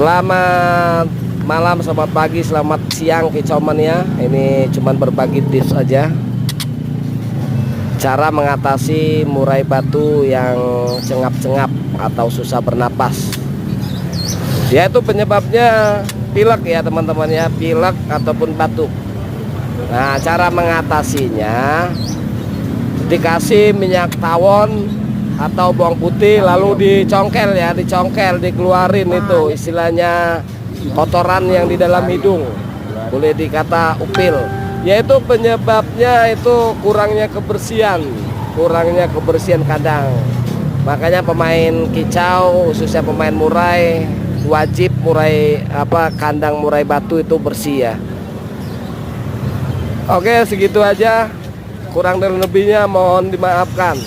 Selamat malam, selamat pagi, selamat siang kicau mania. Ini cuman berbagi tips aja cara mengatasi murai batu yang cengap-cengap atau susah bernapas. Yaitu penyebabnya pilek ya teman-teman ya, pilek ataupun batuk. Nah, cara mengatasinya dikasih minyak tawon atau bawang putih, lalu dicongkel ya, dikeluarin itu istilahnya kotoran yang di dalam hidung, boleh dikata upil. Yaitu penyebabnya itu kurangnya kebersihan kandang. Makanya pemain kicau, khususnya pemain murai, wajib kandang murai batu itu bersih ya. Oke, segitu aja, kurang dan lebihnya mohon dimaafkan.